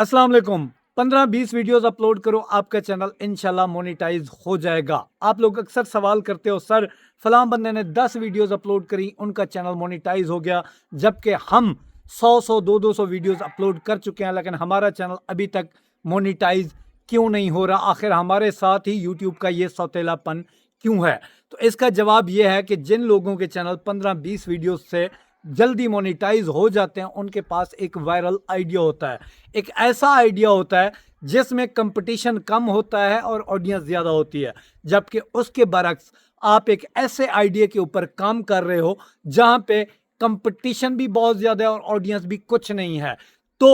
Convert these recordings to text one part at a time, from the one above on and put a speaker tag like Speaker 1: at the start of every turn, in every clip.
Speaker 1: अस्सलाम वालेकुम। 15-20 videos upload करो, आपका चैनल इंशाल्लाह मोनेटाइज हो जाएगा। आप लोग अक्सर सवाल करते हो, सर फलां बंदे ने 10 वीडियोस अपलोड करी, उनका चैनल मोनेटाइज हो गया, जबकि हम 100 200 वीडियोस अपलोड कर चुके हैं, लेकिन हमारा चैनल अभी तक मोनेटाइज क्यों नहीं हो रहा? आखिर हमारे साथ ही यूट्यूब का ये सौतेलापन क्यों है? तो इसका जवाब ये है कि जिन लोगों के चैनल 15-20 वीडियोस से जल्दी मोनेटाइज हो जाते हैं, उनके पास एक वायरल आइडिया होता है, एक ऐसा आइडिया होता है जिसमें कंपटीशन कम होता है और ऑडियंस ज़्यादा होती है। जबकि उसके बरक्स आप एक ऐसे आइडिया के ऊपर काम कर रहे हो जहां पे कंपटीशन भी बहुत ज़्यादा है और ऑडियंस भी कुछ नहीं है। तो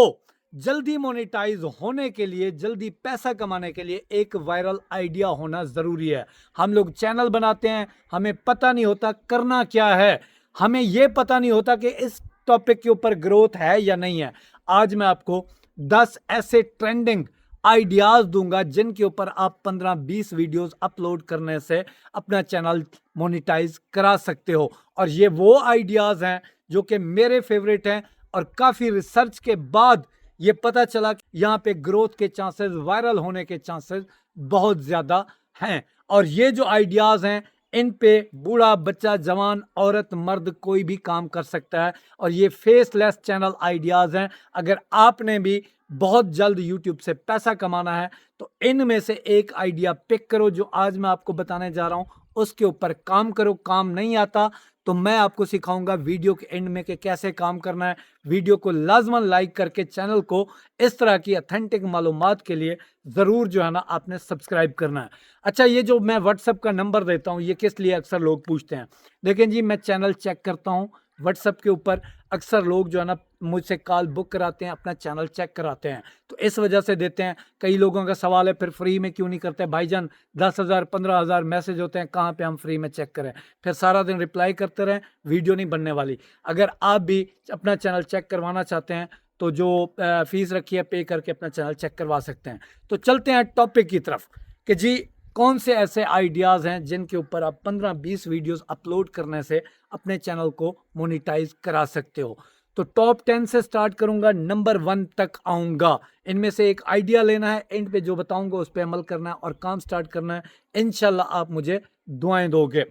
Speaker 1: जल्दी मोनेटाइज होने के लिए, जल्दी पैसा कमाने के लिए एक वायरल आइडिया होना ज़रूरी है। हम लोग चैनल बनाते हैं, हमें पता नहीं होता करना क्या है, हमें यह पता नहीं होता कि इस टॉपिक के ऊपर ग्रोथ है या नहीं है। आज मैं आपको 10 ऐसे ट्रेंडिंग आइडियाज दूंगा जिनके ऊपर आप 15-20 वीडियोस अपलोड करने से अपना चैनल मोनेटाइज करा सकते हो। और ये वो आइडियाज हैं जो कि मेरे फेवरेट हैं, और काफ़ी रिसर्च के बाद ये पता चला कि यहाँ पे ग्रोथ के चांसेस, वायरल होने के चांसेस बहुत ज़्यादा हैं। और ये जो आइडियाज़ हैं, इन पे बूढ़ा, बच्चा, जवान, औरत, मर्द कोई भी काम कर सकता है। और ये फेसलेस चैनल आइडियाज़ हैं। अगर आपने भी बहुत जल्द यूट्यूब से पैसा कमाना है तो इनमें से एक आइडिया पिक करो जो आज मैं आपको बताने जा रहा हूँ, उसके ऊपर काम करो। काम नहीं आता तो मैं आपको सिखाऊंगा वीडियो के एंड में कि कैसे काम करना है। वीडियो को लाजमन लाइक करके चैनल को इस तरह की अथेंटिक मालूमात के लिए ज़रूर जो है ना आपने सब्सक्राइब करना है। अच्छा, ये जो मैं व्हाट्सएप का नंबर देता हूँ, ये किस लिए अक्सर लोग पूछते हैं। देखें जी, मैं चैनल चेक करता हूँ व्हाट्सएप के ऊपर। अक्सर लोग जो है ना मुझसे कॉल बुक कराते हैं, अपना चैनल चेक कराते हैं, तो इस वजह से देते हैं। कई लोगों का सवाल है, फिर फ्री में क्यों नहीं करते भाईजान? 10,000 15,000 मैसेज होते हैं, कहाँ पे हम फ्री में चेक करें? फिर सारा दिन रिप्लाई करते रहें, वीडियो नहीं बनने वाली। अगर आप भी अपना चैनल चेक करवाना चाहते हैं तो जो फीस रखी है पे करके अपना चैनल चेक करवा सकते हैं। तो चलते हैं टॉपिक की तरफ कि जी कौन से ऐसे आइडियाज़ हैं जिनके ऊपर आप 15-20 वीडियोस अपलोड करने से अपने चैनल को मोनेटाइज करा सकते हो। तो टॉप 10 से स्टार्ट करूंगा, नंबर 1 तक आऊंगा। इनमें से एक आइडिया लेना है, एंड पे जो बताऊंगा उस पर अमल करना है और काम स्टार्ट करना है। इंशाल्लाह आप मुझे दुआएं दोगे।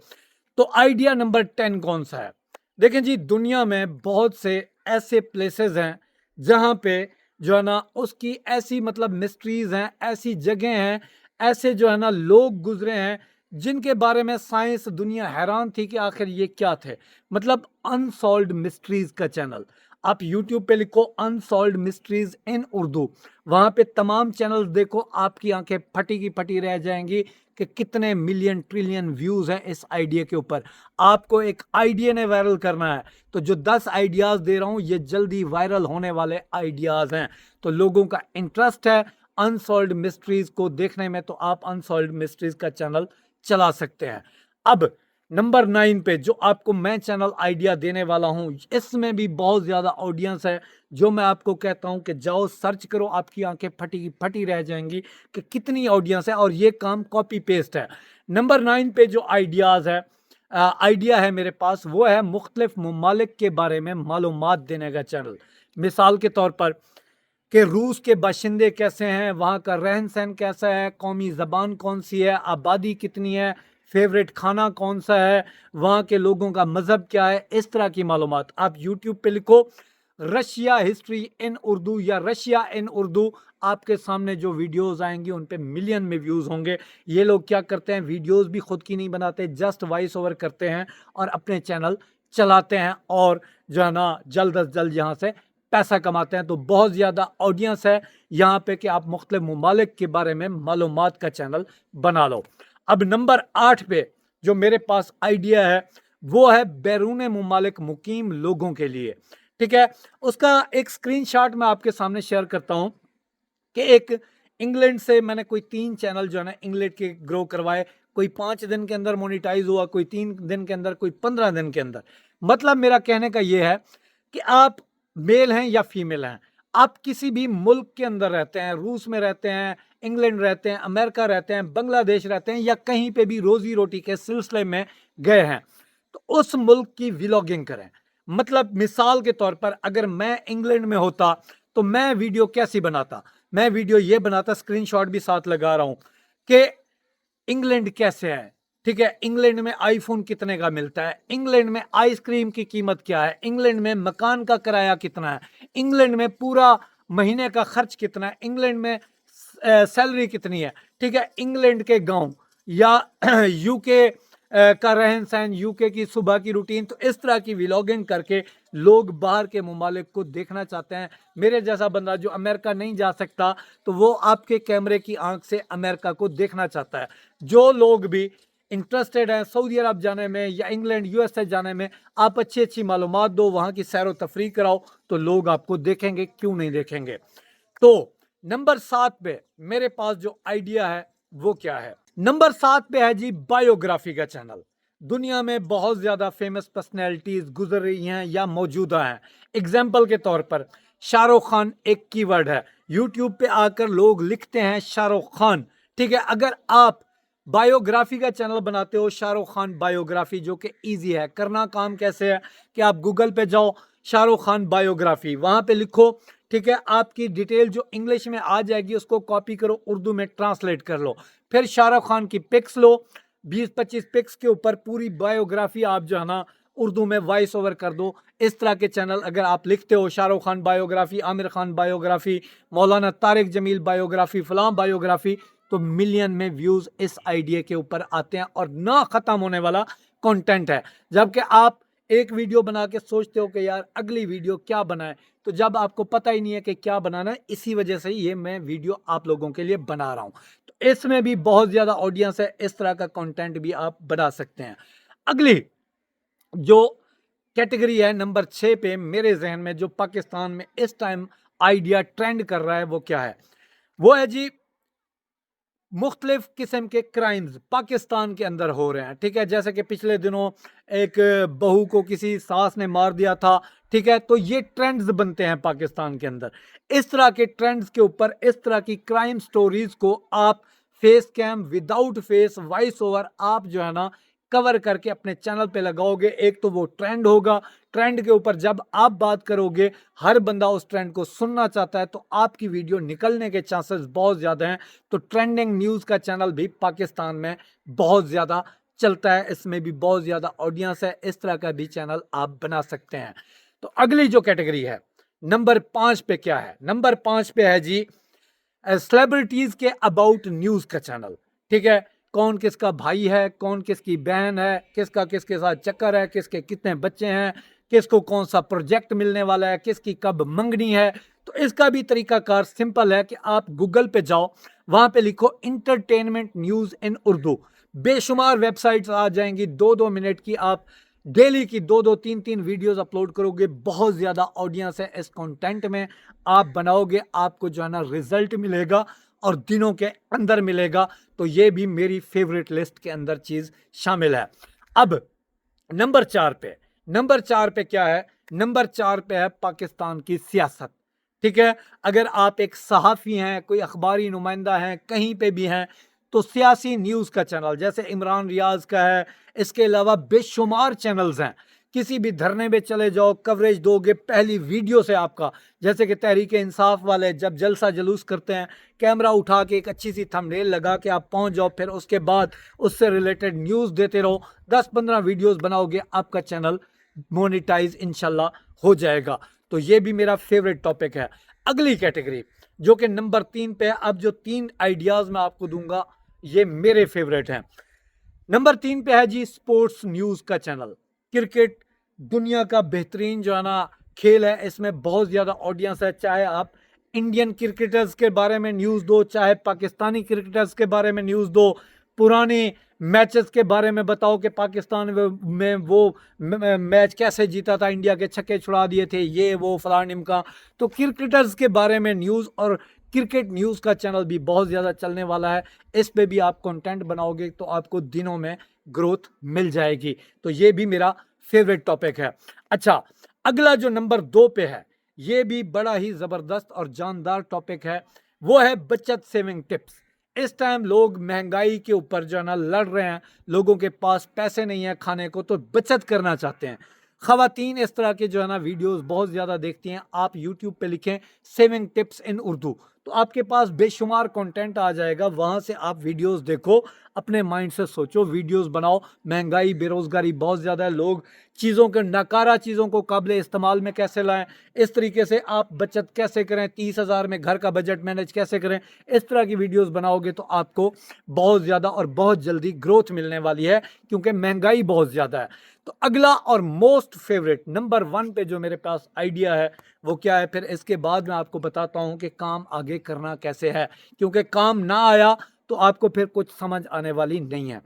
Speaker 1: तो आइडिया नंबर 10 कौन सा है? देखें जी, दुनिया में बहुत से ऐसे प्लेसेस हैं जहां पे जो है ना उसकी ऐसी मतलब मिस्ट्रीज हैं, ऐसी जगह हैं, ऐसे जो है ना लोग गुजरे हैं जिनके बारे में साइंस दुनिया हैरान थी कि आखिर ये क्या थे। मतलब अनसॉल्व्ड मिस्ट्रीज का चैनल। आप यूट्यूब पे लिखो अनसॉल्व्ड मिस्ट्रीज इन उर्दू, वहां पे तमाम चैनल्स देखो, आपकी आंखें फटी की फटी रह जाएंगी कि कितने मिलियन ट्रिलियन व्यूज हैं इस आइडिया के ऊपर। आपको एक आइडिया ने वायरल करना है, तो जो 10 आइडियाज दे रहा हूं ये जल्दी वायरल होने वाले आइडियाज हैं। तो लोगों का इंटरेस्ट है अनसॉल्व्ड मिस्ट्रीज को देखने में, तो आप अनसॉल्व्ड मिस्ट्रीज का चैनल चला सकते हैं। अब नंबर 9 पे जो आपको मैं चैनल आइडिया देने वाला हूं, इसमें भी बहुत ज्यादा ऑडियंस है। जो मैं आपको कहता हूं कि जाओ सर्च करो, आपकी आंखें फटी की फटी रह जाएंगी कि कितनी ऑडियंस है, और ये काम कॉपी पेस्ट है। नंबर 9 पे जो आइडियाज है, आइडिया है मेरे पास, वो है मुख्तलिफ ममालिक के बारे में मालूमात देने का चैनल। मिसाल के तौर पर कि रूस के बाशिंदे कैसे हैं, वहाँ का रहन सहन कैसा है, कौमी ज़बान कौन सी है, आबादी कितनी है, फेवरेट खाना कौन सा है, वहाँ के लोगों का मज़हब क्या है, इस तरह की मालूमात। आप यूट्यूब पे लिखो रशिया हिस्ट्री इन उर्दू या रशिया इन उर्दू, आपके सामने जो वीडियोस आएंगी उन पे मिलियन में व्यूज़ होंगे। ये लोग क्या करते हैं, वीडियोस भी खुद की नहीं बनाते, जस्ट वॉइस ओवर करते हैं और अपने चैनल चलाते हैं, और जो है ना जल्द अज जल्द यहाँ से पैसा कमाते हैं। तो बहुत ज़्यादा ऑडियंस है यहाँ पे कि आप मुख्तलिफ ममालिक के बारे में मालूमात का चैनल बना लो। अब नंबर 8 पे जो मेरे पास आइडिया है वो है बैरून ममालिक मुकीम लोगों के लिए। ठीक है, उसका एक स्क्रीनशॉट मैं आपके सामने शेयर करता हूँ कि एक इंग्लैंड से मैंने कोई 3 चैनल जो है ना इंग्लैंड के ग्रो करवाए। कोई 5 दिन के अंदर मोनिटाइज हुआ, कोई 3 दिन के अंदर, कोई 15 दिन के अंदर। मतलब मेरा कहने का ये है कि आप मेल हैं या फीमेल हैं, आप किसी भी मुल्क के अंदर रहते हैं, रूस में रहते हैं, इंग्लैंड रहते हैं, अमेरिका रहते हैं, बांग्लादेश रहते हैं, या कहीं पे भी रोजी रोटी के सिलसिले में गए हैं, तो उस मुल्क की व्लॉगिंग करें। मतलब मिसाल के तौर पर अगर मैं इंग्लैंड में होता तो मैं वीडियो कैसी बनाता, मैं वीडियो ये बनाता, स्क्रीनशॉट भी साथ लगा रहा हूं कि इंग्लैंड कैसे है, ठीक है, इंग्लैंड में आईफोन कितने का मिलता है, इंग्लैंड में आइसक्रीम की कीमत क्या है, इंग्लैंड में मकान का किराया कितना है, इंग्लैंड में पूरा महीने का खर्च कितना है, इंग्लैंड में सैलरी कितनी है, ठीक है, इंग्लैंड के गांव या यूके का रहन सहन, यूके की सुबह की रूटीन। तो इस तरह की व्लॉगिंग करके लोग बाहर के ममालिक को देखना चाहते हैं। मेरे जैसा बंदा जो अमेरिका नहीं जा सकता, तो वो आपके कैमरे की आंख से अमेरिका को देखना चाहता है। जो लोग भी इंटरेस्टेड हैं सऊदी अरब जाने में या इंग्लैंड यूएसए जाने में, आप अच्छी अच्छी मालूमात दो, वहाँ की सैर व तफरीह कराओ, तो लोग आपको देखेंगे, क्यों नहीं देखेंगे। तो नंबर 7 पे मेरे पास जो आइडिया है वो क्या है, नंबर 7 पे है जी बायोग्राफी का चैनल। दुनिया में बहुत ज्यादा फेमस पर्सनैलिटीज गुजर रही हैं या मौजूदा हैं। एग्जाम्पल के तौर पर शाहरुख खान एक कीवर्ड है, यूट्यूब पे आकर लोग लिखते हैं शाहरुख खान, ठीक है। अगर आप बायोग्राफी का चैनल बनाते हो, शाहरुख खान बायोग्राफी, जो कि इजी है, करना काम कैसे है कि आप गूगल पे जाओ, शाहरुख खान बायोग्राफी, वहां पे लिखो, ठीक है, आपकी डिटेल जो इंग्लिश में आ जाएगी उसको कॉपी करो, उर्दू में ट्रांसलेट कर लो, फिर शाहरुख खान की पिक्स लो, 20-25 पिक्स के ऊपर पूरी बायोग्राफी आप जो है ना उर्दू में वॉइस ओवर कर दो। इस तरह के चैनल अगर आप लिखते हो, शाहरुख खान बायोग्राफी, आमिर खान बायोग्राफी, मौलाना तारिक जमील बायोग्राफी, फलां बायोग्राफी, तो मिलियन में व्यूज इस आइडिया के ऊपर आते हैं और ना खत्म होने वाला कंटेंट है। जबकि आप एक वीडियो बना के सोचते हो कि यार अगली वीडियो क्या बनाए, तो जब आपको पता ही नहीं है कि क्या बनाना है, इसी वजह से ये मैं वीडियो आप लोगों के लिए बना रहा हूं। तो इसमें भी बहुत ज्यादा ऑडियंस है, इस तरह का कंटेंट भी आप बना सकते हैं। अगली जो कैटेगरी है नंबर 6 पे मेरे जहन में, जो पाकिस्तान में इस टाइम आइडिया ट्रेंड कर रहा है, वो क्या है, वो है जी मुख्तलिफ किस्म के क्राइम्स पाकिस्तान के अंदर हो रहे हैं, ठीक है। जैसे कि पिछले दिनों एक बहू को किसी सास ने मार दिया था, ठीक है। तो ये ट्रेंड्स बनते हैं पाकिस्तान के अंदर। इस तरह के ट्रेंड्स के ऊपर, इस तरह की क्राइम स्टोरीज को आप face cam, without face, voice over, आप जो है ना कवर करके अपने चैनल पे लगाओगे, एक तो वो ट्रेंड होगा, ट्रेंड के ऊपर जब आप बात करोगे हर बंदा उस ट्रेंड को सुनना चाहता है, तो आपकी वीडियो निकलने के चांसेस बहुत ज्यादा हैं। तो ट्रेंडिंग न्यूज का चैनल भी पाकिस्तान में बहुत ज्यादा चलता है, इसमें भी बहुत ज्यादा ऑडियंस है, इस तरह का भी चैनल आप बना सकते हैं। तो अगली जो कैटेगरी है नंबर 5 पे क्या है, नंबर 5 पे है जी सेलिब्रिटीज के अबाउट न्यूज का चैनल, ठीक है। कौन किसका भाई है, कौन किसकी बहन है, किसका किसके साथ चक्कर है, किसके कितने बच्चे हैं, किसको कौन सा प्रोजेक्ट मिलने वाला है, किसकी कब मंगनी है। तो इसका भी तरीकाकार सिंपल है कि आप गूगल पे जाओ, वहां पे लिखो इंटरटेनमेंट न्यूज इन उर्दू, बेशुमार वेबसाइट्स आ जाएंगी, 2-2 मिनट की आप डेली की 2-2 3-3 वीडियोस अपलोड करोगे, बहुत ज्यादा ऑडियंस है इस कंटेंट में, आप बनाओगे, आपको जो है ना रिजल्ट मिलेगा और दिनों के अंदर मिलेगा। तो ये भी मेरी फेवरेट लिस्ट के अंदर चीज शामिल है। अब नंबर 4 पे, नंबर 4 पे क्या है, नंबर 4 पे है पाकिस्तान की सियासत, ठीक है। अगर आप एक सहाफ़ी हैं, कोई अखबारी नुमाइंदा हैं, कहीं पे भी हैं, तो सियासी न्यूज़ का चैनल जैसे इमरान रियाज का है, इसके अलावा बेशुमार चैनल्स हैं, किसी भी धरने में चले जाओ, कवरेज दोगे पहली वीडियो से आपका। जैसे कि तहरीक इंसाफ वाले जब जलसा जुलूस करते हैं, कैमरा उठा के एक अच्छी सी थंबनेल लगा के आप पहुंच जाओ, फिर उसके बाद उससे रिलेटेड न्यूज़ देते रहो, 10-15 वीडियोस बनाओगे, आपका चैनल मोनेटाइज इंशाल्लाह हो जाएगा। तो ये भी मेरा फेवरेट टॉपिक है। अगली कैटेगरी जो कि नंबर 3 पे है, अब जो 3 आइडियाज मैं आपको दूंगा ये मेरे फेवरेट हैं। नंबर 3 पे है जी स्पोर्ट्स न्यूज का चैनल। क्रिकेट दुनिया का बेहतरीन जो है ना खेल है, इसमें बहुत ज्यादा ऑडियंस है, चाहे आप इंडियन क्रिकेटर्स के बारे में न्यूज दो, चाहे पाकिस्तानी क्रिकेटर्स के बारे में न्यूज दो, पुराने मैचेस के बारे में बताओ कि पाकिस्तान में वो मैच कैसे जीता था, इंडिया के छक्के छुड़ा दिए थे, ये वो फलां ढिमका। तो क्रिकेटर्स के बारे में न्यूज़ और क्रिकेट न्यूज़ का चैनल भी बहुत ज़्यादा चलने वाला है, इस पे भी आप कंटेंट बनाओगे तो आपको दिनों में ग्रोथ मिल जाएगी। तो ये भी मेरा फेवरेट टॉपिक है। अच्छा, अगला जो नंबर 2 पे है, ये भी बड़ा ही ज़बरदस्त और जानदार टॉपिक है, वो है बचत सेविंग टिप्स। इस टाइम लोग महंगाई के ऊपर जो है ना लड़ रहे हैं, लोगों के पास पैसे नहीं है खाने को, तो बचत करना चाहते हैं। ख़वातीन इस तरह के जो है ना वीडियोस बहुत ज़्यादा देखती हैं। आप यूट्यूब पे लिखें सेविंग टिप्स इन उर्दू, तो आपके पास बेशुमार कंटेंट आ जाएगा। वहाँ से आप वीडियोस देखो, अपने माइंड से सोचो, वीडियोस बनाओ। महंगाई, बेरोज़गारी बहुत ज़्यादा है, लोग चीज़ों के नकारा चीज़ों को काबिले इस्तेमाल में कैसे लाएं, इस तरीके से आप बचत कैसे करें, 30,000 में घर का बजट मैनेज कैसे करें, इस तरह की वीडियोस बनाओगे तो आपको बहुत ज़्यादा और बहुत जल्दी ग्रोथ मिलने वाली है, क्योंकि महंगाई बहुत ज़्यादा है। तो अगला और मोस्ट फेवरेट नंबर 1 पे जो मेरे पास आइडिया है वो क्या है, फिर इसके बाद मैं आपको बताता हूं कि काम आगे करना कैसे है, क्योंकि काम ना आया तो आपको फिर कुछ समझ आने वाली नहीं है।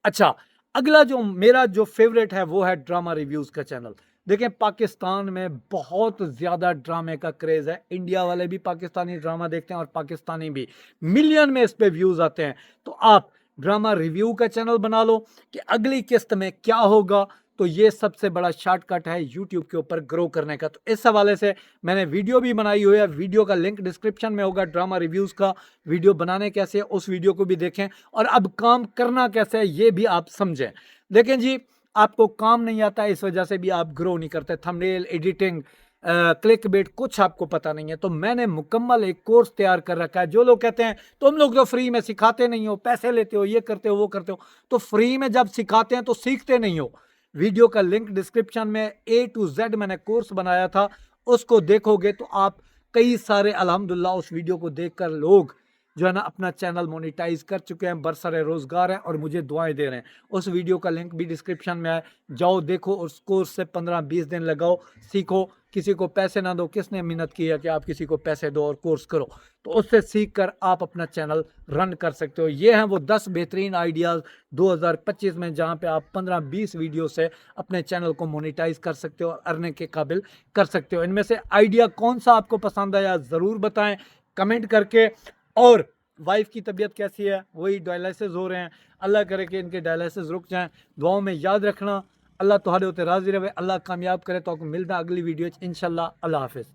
Speaker 1: अच्छा, अगला जो मेरा जो फेवरेट है वो है ड्रामा रिव्यूज का चैनल। देखें, पाकिस्तान में बहुत ज़्यादा ड्रामे का क्रेज़ है। इंडिया वाले भी पाकिस्तानी ड्रामा देखते हैं और पाकिस्तानी भी, मिलियन में इस पे व्यूज़ आते हैं। तो आप ड्रामा रिव्यू का चैनल बना लो कि अगली किस्त में क्या होगा। तो ये सबसे बड़ा शॉर्टकट है यूट्यूब के ऊपर ग्रो करने का। तो इस हवाले से मैंने वीडियो भी बनाई हुई है, वीडियो का लिंक डिस्क्रिप्शन में होगा। ड्रामा रिव्यूज़ का वीडियो बनाने कैसे है उस वीडियो को भी देखें, और अब काम करना कैसे है ये भी आप समझें। देखें जी, आपको काम नहीं आता, इस वजह से भी आप ग्रो नहीं करते। थंबनेल एडिटिंग, क्लिक बेट कुछ आपको पता नहीं है, तो मैंने मुकम्मल एक कोर्स तैयार कर रखा है। जो लोग कहते हैं तुम लोग तो फ्री में सिखाते नहीं हो, पैसे लेते हो, ये करते हो वो करते हो, तो फ्री में जब सिखाते हैं तो सीखते नहीं हो। वीडियो का लिंक डिस्क्रिप्शन में A to Z मैंने कोर्स बनाया था, उसको देखोगे तो आप कई सारे अल्हम्दुलिल्लाह उस वीडियो को देखकर लोग जो है ना अपना चैनल मोनेटाइज कर चुके हैं, बरसरे रोजगार हैं और मुझे दुआएं दे रहे हैं। उस वीडियो का लिंक भी डिस्क्रिप्शन में है, जाओ देखो। उस कोर्स से 15-20 दिन लगाओ, सीखो। किसी को पैसे ना दो, किसने मेहनत की है कि आप किसी को पैसे दो और कोर्स करो। तो उससे सीख कर आप अपना चैनल रन कर सकते हो। ये हैं वो 10 बेहतरीन आइडियाज़ 2025 में, जहाँ पे आप 15-20 वीडियो से अपने चैनल को मोनेटाइज कर सकते हो और अर्निंग के काबिल कर सकते हो। इनमें से आइडिया कौन सा आपको पसंद आया ज़रूर बताएं कमेंट करके। और वाइफ की तबीयत कैसी है, वही डायलिसिस हो रहे हैं, अल्लाह करे कि इनके डायलिसिस रुक जाएं। दुआओं में याद रखना। अल्लाह तुहाडे उत्ते राज़ी रहे, अल्लाह कामयाब करे। तो मिलता अगली वीडियो इंशाल्लाह। अल्लाह हाफिज़।